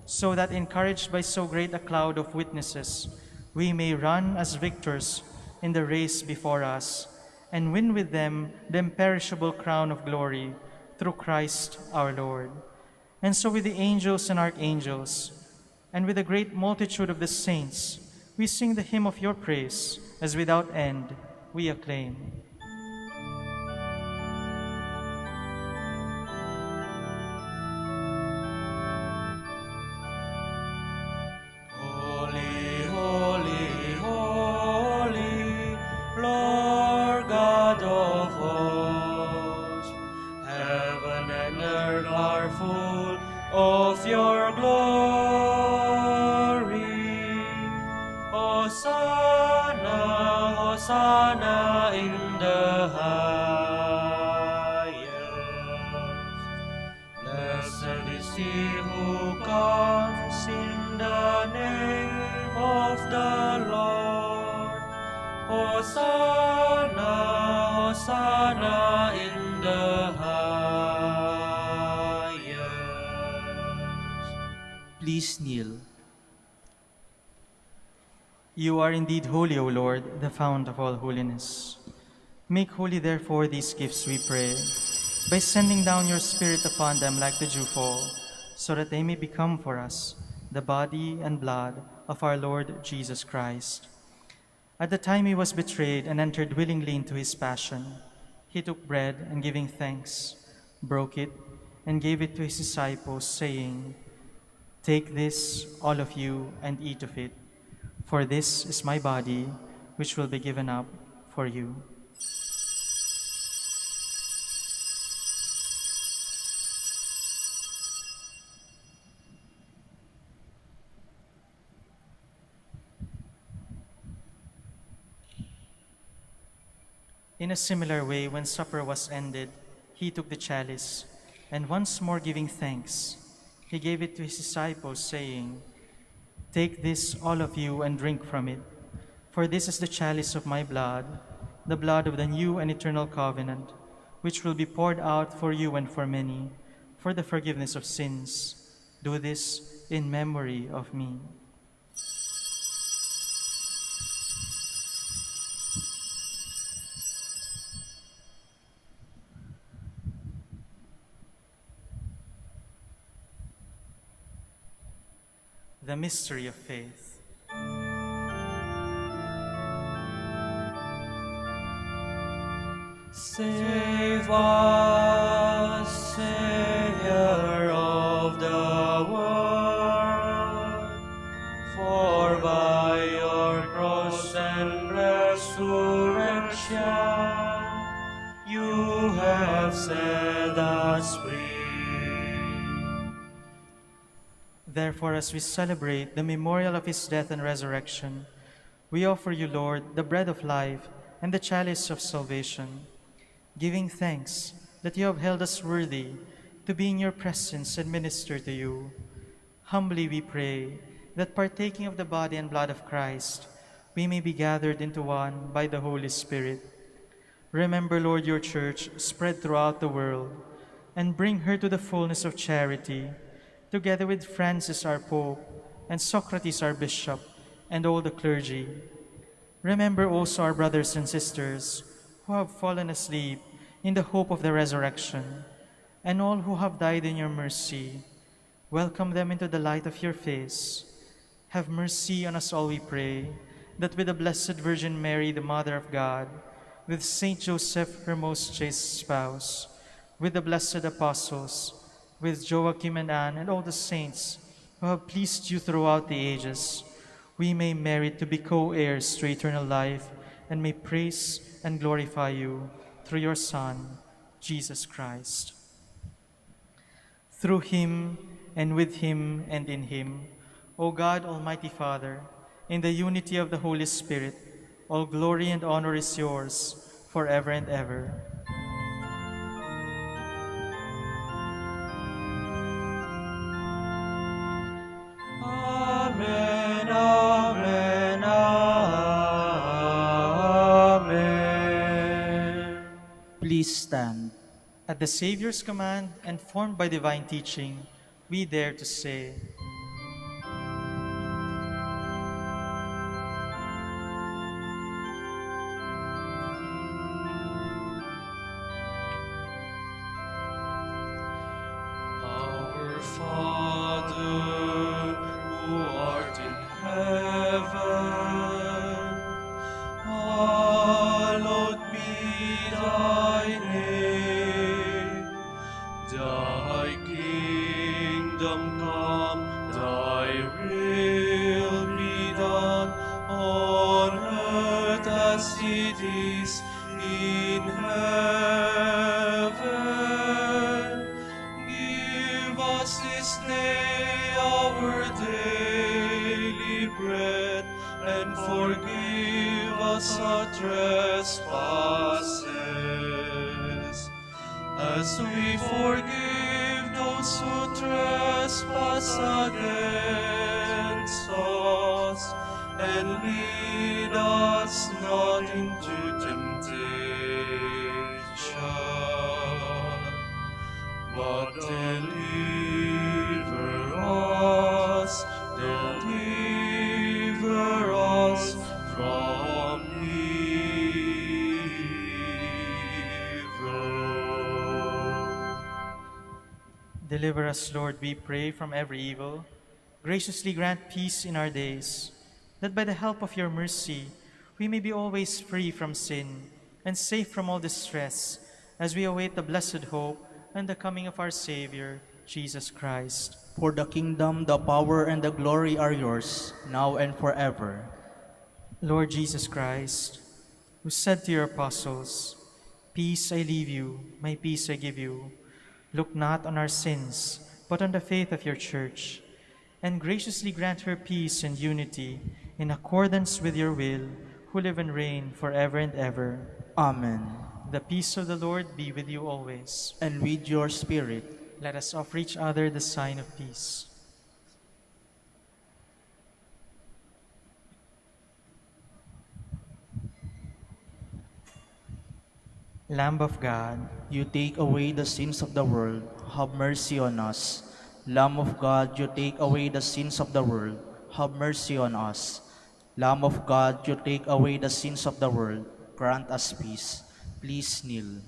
so that encouraged by so great a cloud of witnesses, we may run as victors in the race before us, and win with them the imperishable crown of glory through Christ our Lord. And so with the angels and archangels, and with the great multitude of the saints, we sing the hymn of your praise, as without end we acclaim. Holy, holy, holy, Lord God of hosts, heaven and earth are full of your glory. Hosanna, Hosanna in the highest. Blessed is he who comes in the name of the Lord. Hosanna, Hosanna in the highest. Please kneel. You are indeed holy, O Lord, the fount of all holiness. Make holy, therefore, these gifts, we pray, by sending down your Spirit upon them like the dewfall, so that they may become for us the body and blood of our Lord Jesus Christ. At the time he was betrayed and entered willingly into his passion, he took bread and giving thanks, broke it, and gave it to his disciples, saying, Take this, all of you, and eat of it, for this is my body, which will be given up for you. In a similar way, when supper was ended, he took the chalice, and once more giving thanks, he gave it to his disciples, saying, "Take this, all of you, and drink from it, for this is the chalice of my blood, the blood of the new and eternal covenant, which will be poured out for you and for many, for the forgiveness of sins. Do this in memory of me." The mystery of faith. Save us, Savior of the world, for by your cross and resurrection you have set us free. Therefore, as we celebrate the memorial of his death and resurrection, we offer you, Lord, the bread of life and the chalice of salvation, giving thanks that you have held us worthy to be in your presence and minister to you. Humbly we pray that, partaking of the body and blood of Christ, we may be gathered into one by the Holy Spirit. Remember, Lord, your church spread throughout the world, and bring her to the fullness of charity, together with Francis our Pope, and Socrates our Bishop, and all the clergy. Remember also our brothers and sisters who have fallen asleep in the hope of the resurrection, and all who have died in your mercy. Welcome them into the light of your face. Have mercy on us all, we pray, that with the Blessed Virgin Mary, the Mother of God, with Saint Joseph, her most chaste spouse, with the blessed apostles, with Joachim and Anne, and all the saints who have pleased you throughout the ages, we may merit to be co-heirs to eternal life, and may praise and glorify you through your Son, Jesus Christ. Through him, and with him, and in him, O God, Almighty Father, in the unity of the Holy Spirit, all glory and honor is yours forever and ever. Amen, amen, amen. Please stand. At the Savior's command and formed by divine teaching, we dare to say, Our Father, who art in heaven, hallowed be thy name. Thy kingdom come, thy will be done on earth as it is in heaven. Give us this day our daily bread, and forgive us our trespasses, as we forgive those who trespass against us. And lead us not into temptation, but deliver us from evil. deliver us, Lord, we pray, from every evil. Graciously grant peace in our days, that by the help of your mercy we may be always free from sin and safe from all distress, as we await the blessed hope and the coming of our Savior, Jesus Christ. For the kingdom, the power, and the glory are yours, now and forever. Lord Jesus Christ, who said to your apostles, "Peace I leave you, my peace I give you," look not on our sins, but on the faith of your church, and graciously grant her peace and unity in accordance with your will, who live and reign forever and ever. Amen. The peace of the Lord be with you always. And with your spirit. Let us offer each other the sign of peace. Lamb of God, You take away the sins of the world, have mercy on us. Lamb of God, you take away the sins of the world, have mercy on us. Lamb of God, you take away the sins of the world, grant us peace. Please kneel.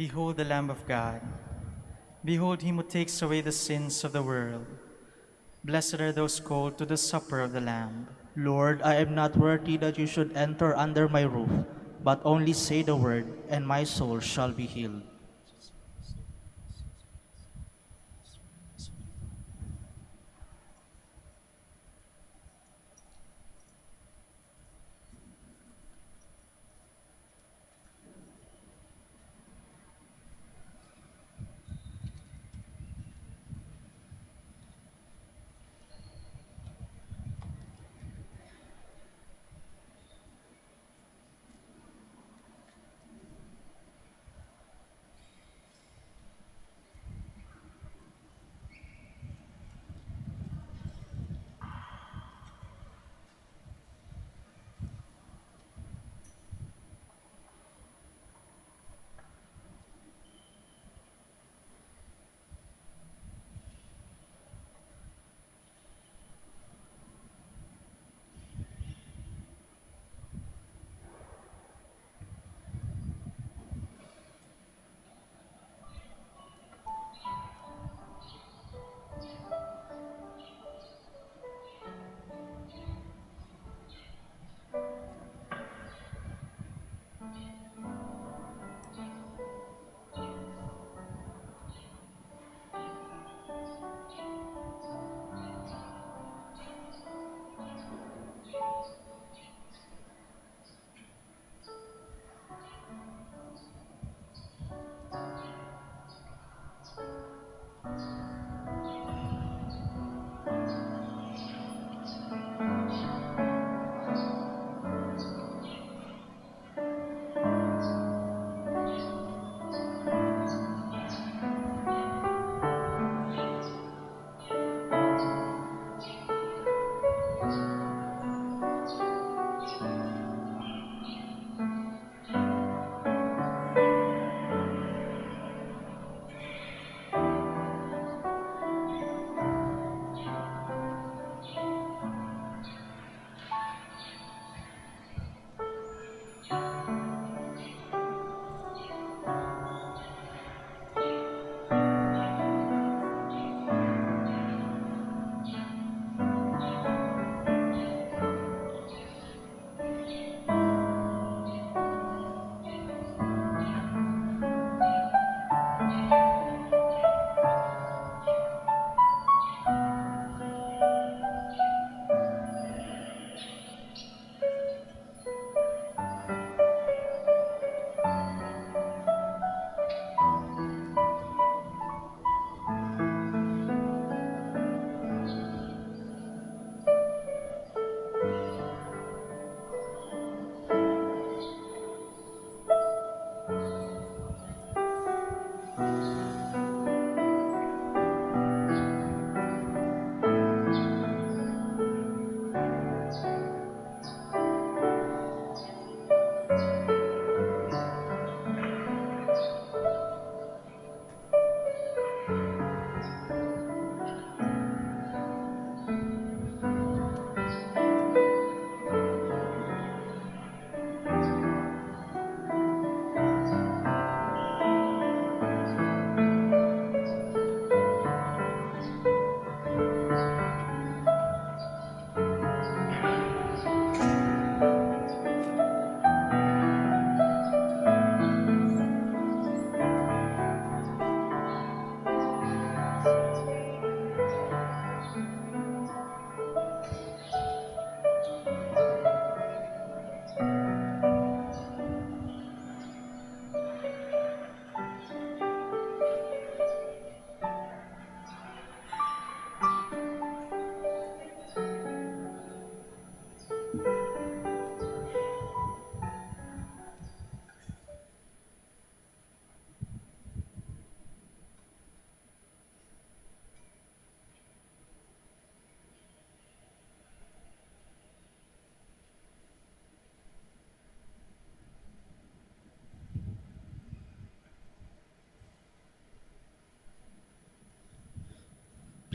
behold the Lamb of God. Behold him who takes away the sins of the world. Blessed are those called to the supper of the Lamb. Lord, I am not worthy that you should enter under my roof, but only say the word, and my soul shall be healed.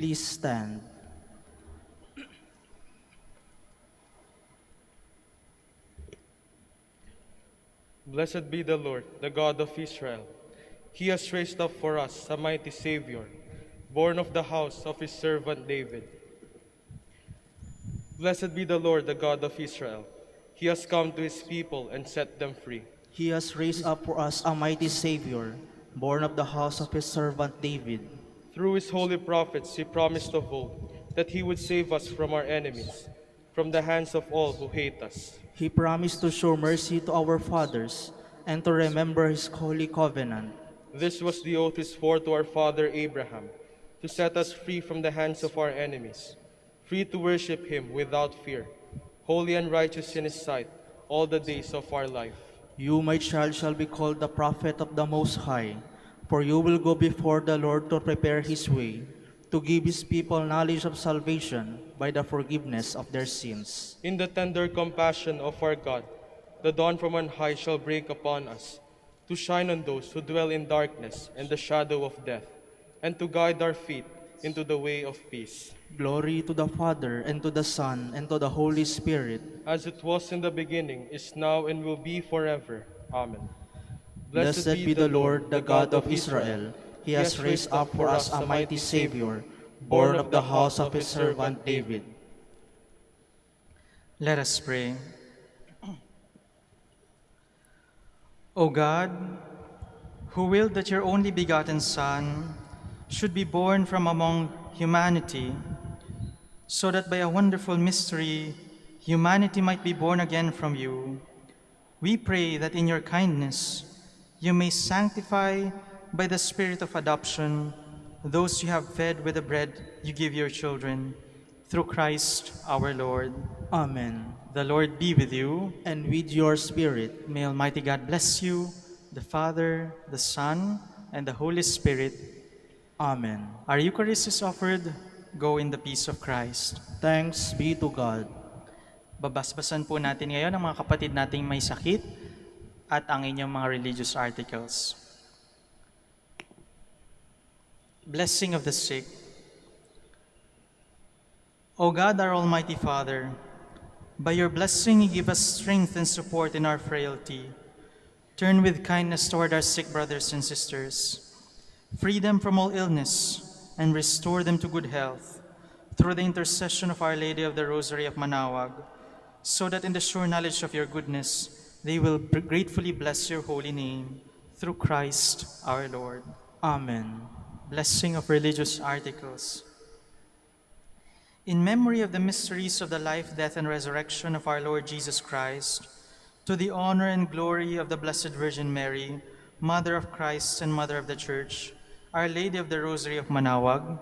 Please stand. Blessed be the Lord, the God of Israel. He has raised up for us a mighty Savior, born of the house of his servant David. Blessed be the Lord, the God of Israel. He has come to his people and set them free. He has raised up for us a mighty Savior, born of the house of his servant David. Through his holy prophets he promised of old that he would save us from our enemies, from the hands of all who hate us. He promised to show mercy to our fathers and to remember his holy covenant. This was the oath he swore to our father Abraham, to set us free from the hands of our enemies, free to worship him without fear, holy and righteous in his sight all the days of our life. You, my child, shall be called the prophet of the Most High, for you will go before the Lord to prepare his way, to give his people knowledge of salvation by the forgiveness of their sins. In the tender compassion of our God, the dawn from on high shall break upon us, to shine on those who dwell in darkness and the shadow of death, and to guide our feet into the way of peace. Glory to the Father, and to the Son, and to the Holy Spirit. As it was in the beginning, is now, and will be forever. Amen. Blessed be the Lord, the God of Israel. He has raised up for us a mighty Savior, born of the house of his servant David. Let us pray. O God, who willed that your only begotten Son should be born from among humanity, so that by a wonderful mystery humanity might be born again from you, we pray that in your kindness you may sanctify by the Spirit of adoption those you have fed with the bread you give your children, through Christ our Lord. Amen. The Lord be with you. And with your spirit. May Almighty God bless you, the Father, the Son, and the Holy Spirit. Amen. Our Eucharist is offered. Go in the peace of Christ. Thanks be to God. Babasbasan po natin ngayon ang mga kapatid nating may sakit at ang inyong mga religious articles. Blessing of the sick. O God, our Almighty Father, by your blessing you give us strength and support in our frailty. Turn with kindness toward our sick brothers and sisters. Free them from all illness and restore them to good health through the intercession of Our Lady of the Rosary of Manaoag, so that in the sure knowledge of your goodness they will gratefully bless your holy name through Christ our Lord. Amen. Blessing of religious articles. In memory of the mysteries of the life, death, and resurrection of our Lord Jesus Christ, to the honor and glory of the Blessed Virgin Mary, Mother of Christ and Mother of the Church, Our Lady of the Rosary of Manaoag,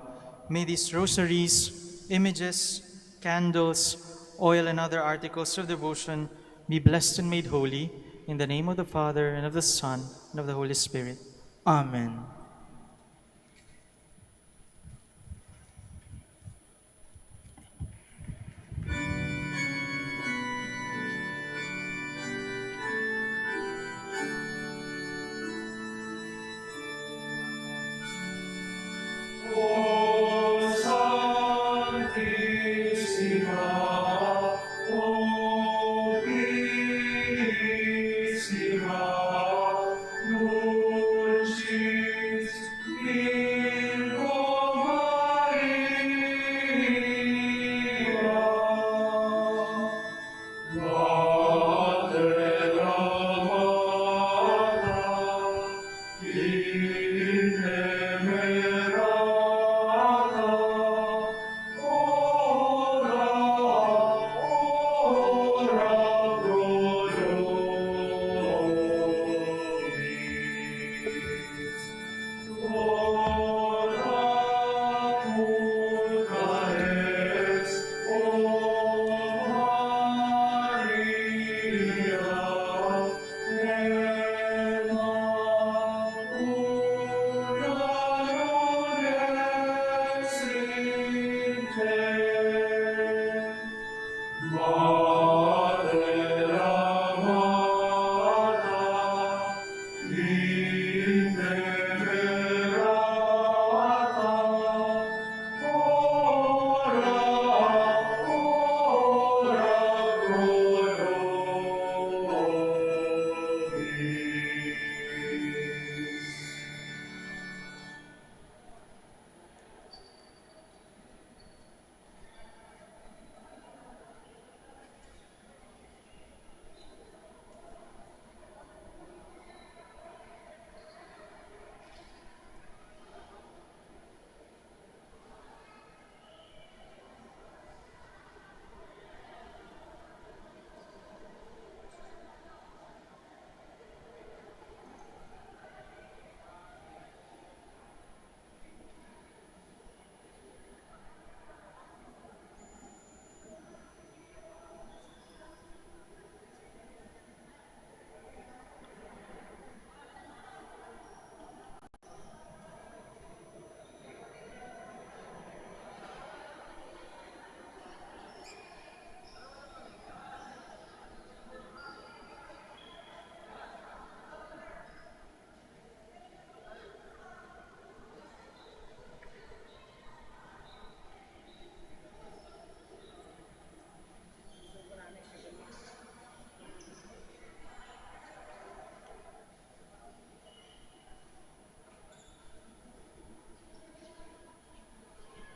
may these rosaries, images, candles, oil, and other articles of devotion be blessed and made holy, in the name of the Father, and of the Son, and of the Holy Spirit. Amen. O Sanctissima, O Purissima, Dulcis Virgo Maria, Mater amata, intemerata, ora pro nobis. Ora pulcra es, O Maria, nella cura non existe.